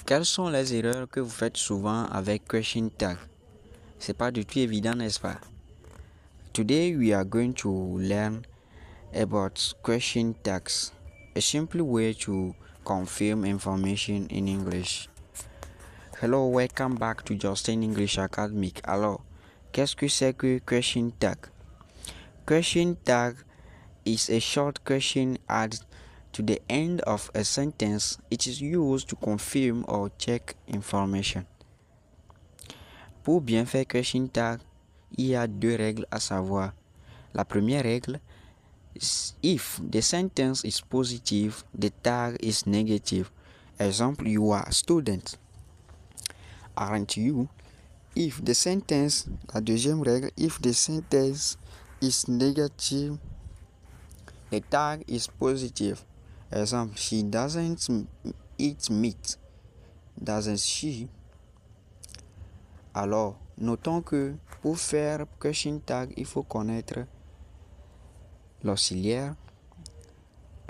Quelles sont les erreurs que vous faites souvent avec question tag? C'est pas du tout évident, n'est-ce pas? Today we are going to learn about question tags, a simple way to confirm information in English. Hello, welcome back to Justin English Academic. Alors, qu'est-ce que c'est que question tag? Question tag is a short question added to the end of a sentence. It is used to confirm or check information. Pour bien faire question tag, il y a deux règles à savoir. La première règle, if the sentence is positive, the tag is negative. Example, you are a student. Aren't you? If the sentence, la deuxième règle, if the sentence is negative, the tag is positive. Example, she doesn't eat meat. Doesn't she? Alors, notons que pour faire question tag, il faut connaître l'auxiliaire,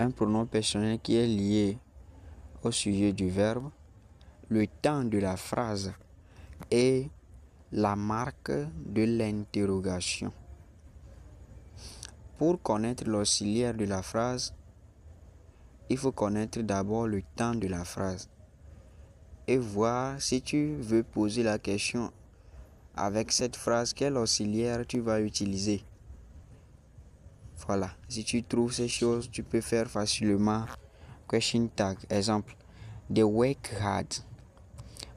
un pronom personnel qui est lié au sujet du verbe, le temps de la phrase et la marque de l'interrogation. Pour connaître l'auxiliaire de la phrase, il faut connaître d'abord le temps de la phrase et voir si tu veux poser la question avec cette phrase, quel auxiliaire tu vas utiliser. Voilà, si tu trouves ces choses, tu peux faire facilement question tag. Exemple, they work hard.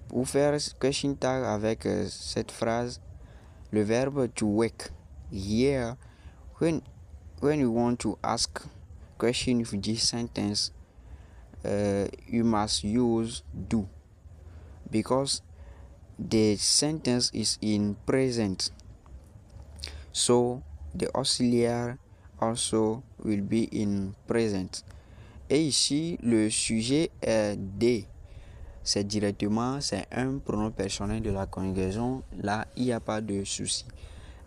Pour faire question tag avec cette phrase, le verbe to work. Here, when you want to ask question with this sentence, you must use do because the sentence is in present. So the auxiliary also will be in present. Et ici, le sujet est des. C'est directement, c'est un pronom personnel de la conjugaison. Là, il n'y a pas de souci.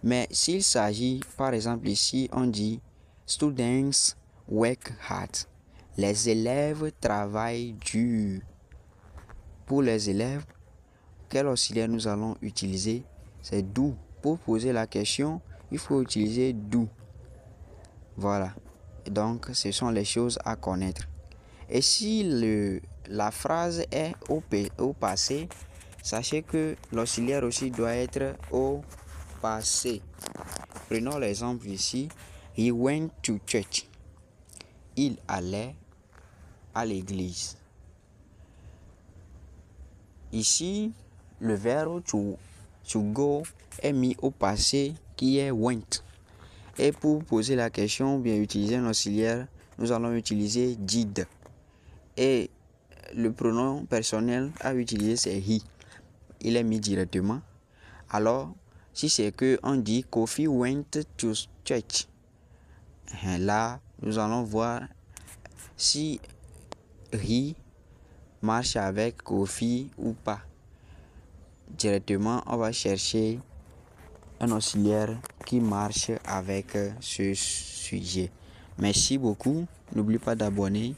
Mais s'il s'agit, par exemple ici, on dit students work hard. Les élèves travaillent dur. Pour les élèves, quel auxiliaire nous allons utiliser? C'est do. Pour poser la question, il faut utiliser do. Voilà. Donc, ce sont les choses à connaître. Et si la phrase est au passé, sachez que l'auxiliaire aussi doit être au passé. Prenons l'exemple ici. He went to church. Il allait à l'église. Ici, le verbe to go est mis au passé qui est went. Et pour poser la question, bien utiliser un auxiliaire, nous allons utiliser did. Et le pronom personnel à utiliser c'est he. Il est mis directement. Alors, si c'est que on dit Kofi went to church, là, nous allons voir si he marche avec Kofi ou pas. Directement, on va chercher un auxiliaire qui marche avec ce sujet. Merci beaucoup. N'oublie pas d'abonner.